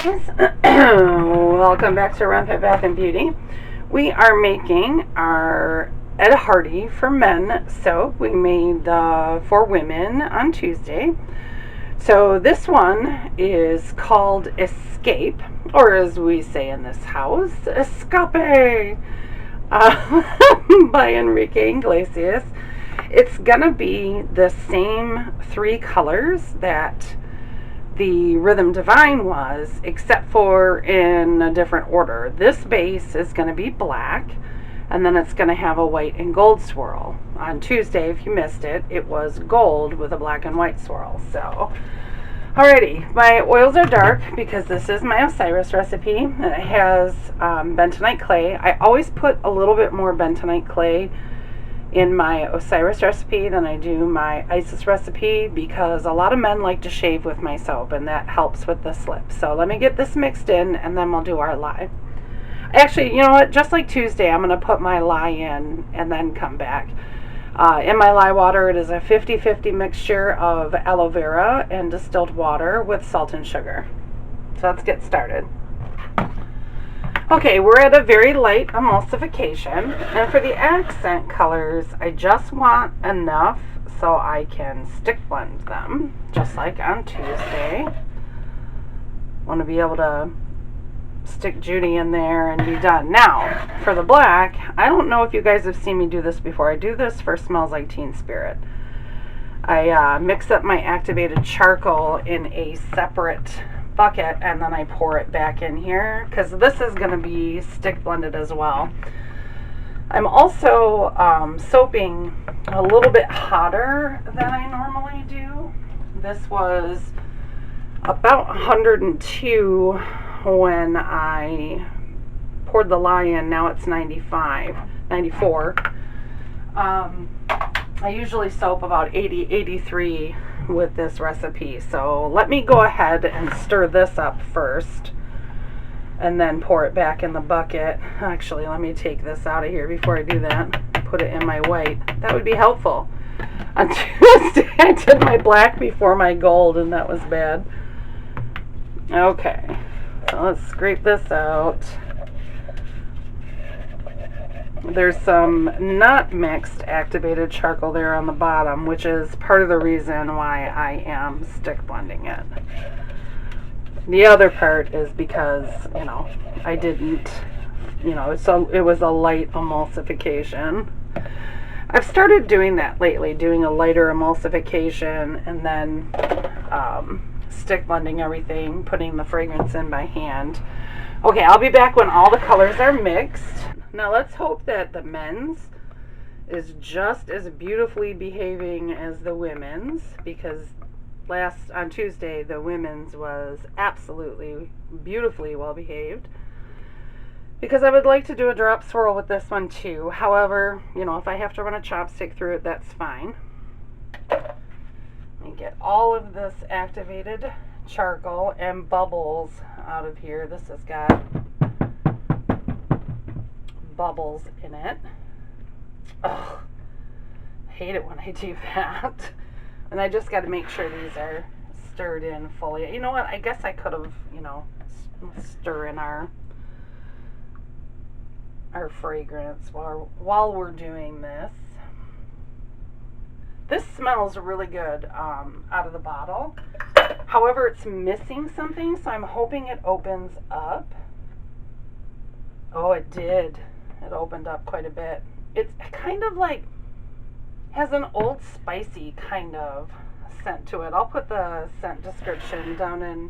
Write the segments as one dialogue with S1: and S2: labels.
S1: guys, welcome back to Renpet Bath Beauty. We are making our Ed Hardy for men soap. We made for women on Tuesday. So this one is called Escape, or as we say in this house, Escape, by Enrique Iglesias. It's gonna be the same three colors that the Rhythm Divine was, except for in a different order. This base is going to be black, and then it's going to have a white and gold swirl. On Tuesday, if you missed it, it was gold with a black and white swirl. So, alrighty, my oils are dark because this is my Osiris recipe, and it has bentonite clay. I always put a little bit more bentonite clay in my Osiris recipe than I do my Isis recipe because a lot of men like to shave with my soap, and that helps with the slip. So let me get this mixed in, and then we'll do our lye. Actually, you know what? Just like Tuesday, I'm going to put my lye in and then come back. In my lye water, it is a 50-50 mixture of aloe vera and distilled water with salt and sugar. So let's get started. Okay, we're at a very light emulsification, and for the accent colors, I just want enough so I can stick blend them, just like on Tuesday. Want to be able to stick Judy in there and be done. Now, for the black, I don't know if you guys have seen me do this before. I do this for Smells Like Teen Spirit. I mix up my activated charcoal in a separate bucket, and then I pour it back in here because this is going to be stick blended as well. I'm also soaping a little bit hotter than I normally do. This was about 102 when I poured the lye in. Now it's 94. I usually soap about 83 with this recipe. So let me go ahead and stir this up first and then pour it back in the bucket. Actually, let me take this out of here before I do that. Put it in my white. That would be helpful. On Tuesday, I did my black before my gold, and that was bad. Okay, so let's scrape this out. There's some not mixed activated charcoal there on the bottom, which is part of the reason why I am stick blending it. The other part is because, I didn't, it was a light emulsification. I've started doing that lately, doing a lighter emulsification and then stick blending everything, putting the fragrance in by hand. Okay, I'll be back when all the colors are mixed. Now let's hope that the men's is just as beautifully behaving as the women's, because on Tuesday the women's was absolutely beautifully well behaved. Because I would like to do a drop swirl with this one too. However, if I have to run a chopstick through it, that's fine. Let me get all of this activated charcoal and bubbles out of here. This has got bubbles in it. Ugh, I hate it when I do that. And I just got to make sure these are stirred in fully. You know what? I guess I could have, stir in our fragrance while we're doing this. This smells really good out of the bottle. However, it's missing something, so I'm hoping it opens up. Oh, it did. It opened up quite a bit. It's kind of like has an Old Spicy kind of scent to it. I'll put the scent description down in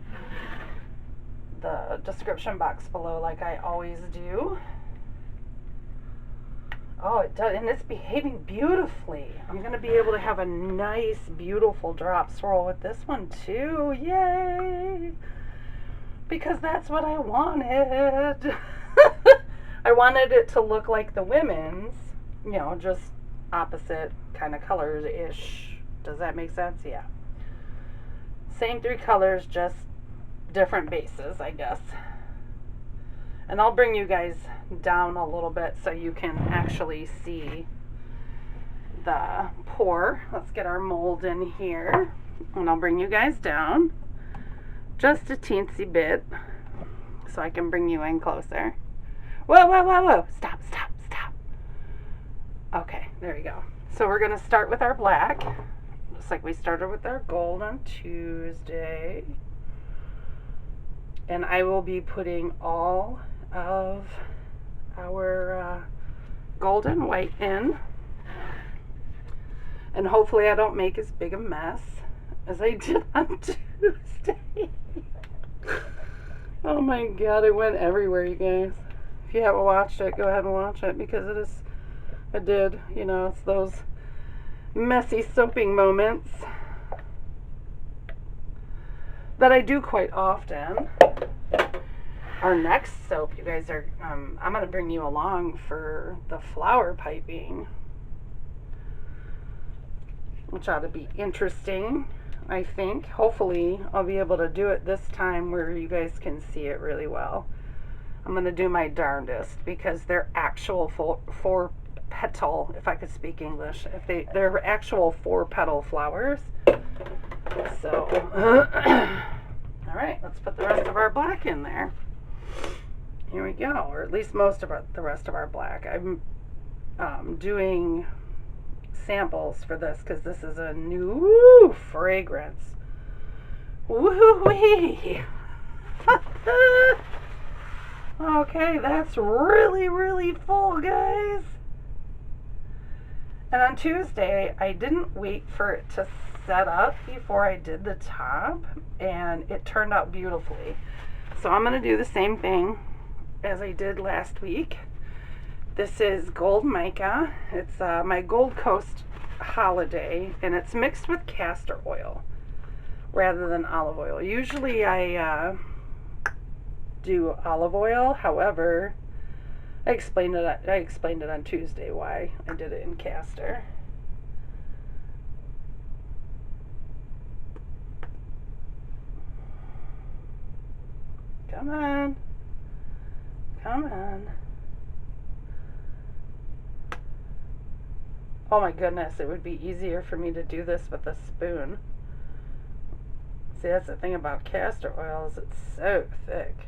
S1: the description box below like I always do. Oh, it does, and it's behaving beautifully. I'm going to be able to have a nice, beautiful drop swirl with this one too. Yay! Because that's what I wanted. I wanted it to look like the women's, just opposite kind of colors-ish. Does that make sense? Yeah. Same three colors, just different bases, I guess. And I'll bring you guys down a little bit so you can actually see the pour. Let's get our mold in here. And I'll bring you guys down just a teensy bit so I can bring you in closer. Whoa, whoa, whoa, whoa. Stop, stop, stop. Okay, there you go. So we're going to start with our black, just like we started with our gold on Tuesday. And I will be putting all of our gold and white in. And hopefully I don't make as big a mess as I did on Tuesday. Oh my god, it went everywhere, you guys. If you haven't watched it, go ahead and watch it, because it did, you know, it's those messy soaping moments that I do quite often. Our next soap, you guys are, I'm going to bring you along for the flower piping, which ought to be interesting, I think. Hopefully, I'll be able to do it this time where you guys can see it really well. I'm going to do my darndest, because they're actual four petal, if I could speak English, they're actual 4-petal flowers. So, all right, let's put the rest of our black in there. Here we go, or at least most of the rest of our black. I'm doing samples for this because this is a new fragrance. Woo-wee! Okay, that's really, really full, guys. And on Tuesday, I didn't wait for it to set up before I did the top, and it turned out beautifully. So I'm going to do the same thing as I did last week. This is Gold Mica. It's my Gold Coast Holiday, and it's mixed with castor oil rather than olive oil. Usually I do olive oil, however, I explained it on Tuesday why I did it in castor. Come on. Come on. Oh my goodness, it would be easier for me to do this with a spoon. See, that's the thing about castor oil, is it's so thick.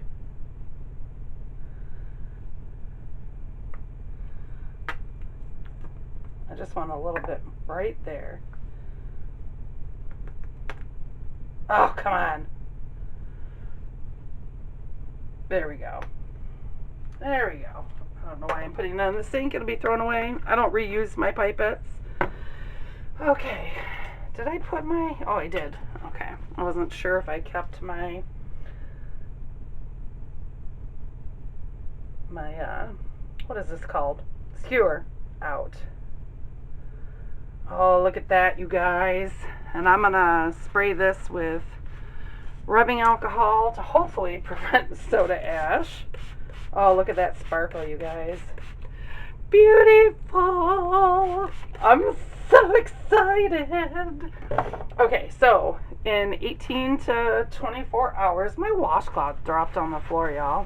S1: I just want a little bit right there. Oh, come on. There we go. There we go. I don't know why I'm putting that in the sink. It'll be thrown away. I don't reuse my pipettes. Okay. Did I put my... Oh, I did. Okay. I wasn't sure if I kept my... what is this called? Skewer out. Oh, look at that, you guys. And I'm going to spray this with rubbing alcohol to hopefully prevent soda ash. Oh, look at that sparkle, you guys. Beautiful. I'm so excited. Okay, so in 18 to 24 hours, my washcloth dropped on the floor, y'all.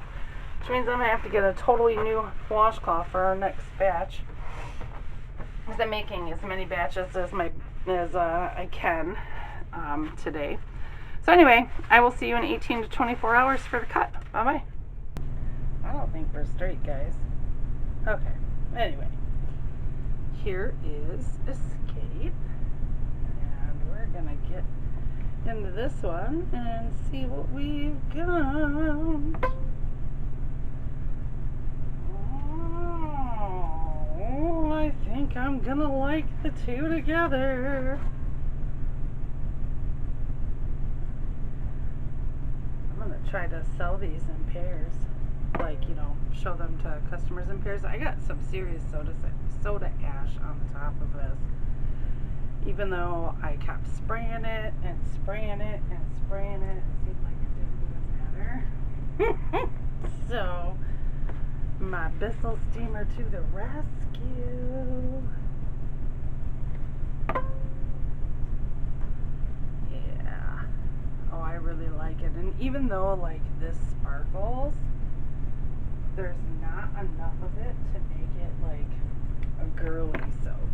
S1: Which means I'm going to have to get a totally new washcloth for our next batch. Because I'm making as many batches as I can today. So anyway, I will see you in 18 to 24 hours for the cut. Bye-bye. I don't think we're straight, guys. Okay. Anyway, here is Escape. And we're going to get into this one and see what we've got. Oh, I think I'm going to like the two together. I'm going to try to sell these in pairs. Like, you know, show them to customers in pairs. I got some serious soda ash on the top of this. Even though I kept spraying it and spraying it and spraying it, it seemed like it didn't even matter. So, my Bissell steamer to the rescue. Yeah. Oh, I really like it. And even though, like, this sparkles, there's not enough of it to make it like a girly soap.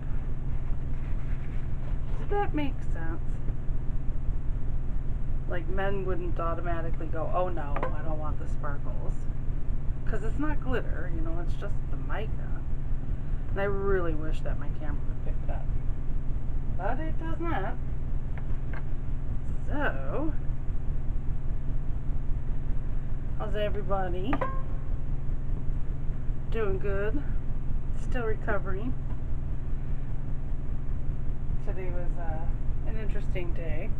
S1: Does that make sense? Like, men wouldn't automatically go, oh no, I don't want the sparkles. Because it's not glitter, you know, it's just the mica. And I really wish that my camera would pick it up. But it does not. So, how's everybody? Doing good. Still recovering. Today was an interesting day.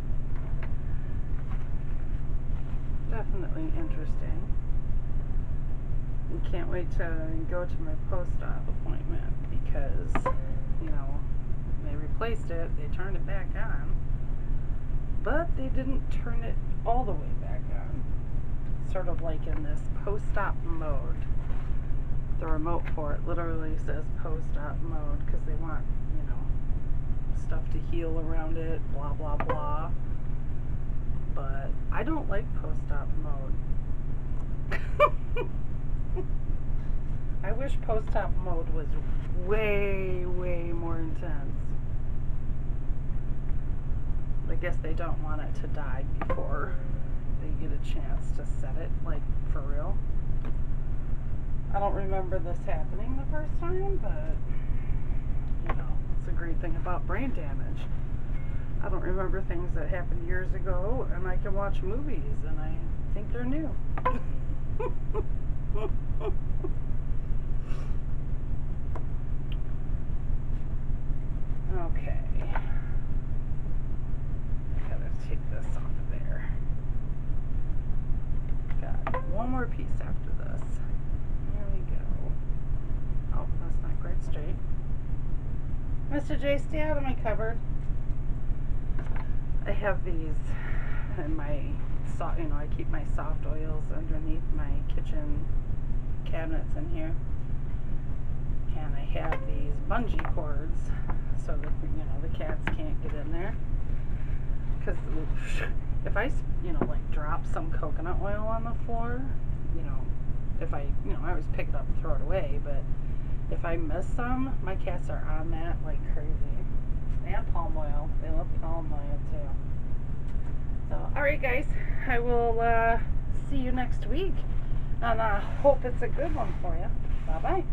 S1: Definitely interesting. Can't wait to go to my post-op appointment because, you know, they replaced it, they turned it back on, but they didn't turn it all the way back on. Sort of like in this post-op mode. The remote for it literally says post-op mode because they want, you know, stuff to heal around it, blah blah blah. But I don't like post-op mode. I wish post-op mode was way, way more intense. I guess they don't want it to die before they get a chance to set it, like, for real. I don't remember this happening the first time, but, you know, it's a great thing about brain damage. I don't remember things that happened years ago, and I can watch movies, and I think they're new. Okay. Gotta take this off of there. Got one more piece after this. There we go. Oh, that's not quite straight. Mr. J, stay out of my cupboard. I have these in my you know, I keep my soft oils underneath my kitchen cabinets in here. And I have these bungee cords so that, you know, the cats can't get in there. Because if I, you know, like drop some coconut oil on the floor, you know, if I, you know, I always pick it up and throw it away, but if I miss some, my cats are on that like crazy. And palm oil. They love palm oil too. So, alright guys, I will see you next week. And I hope it's a good one for you. Bye-bye.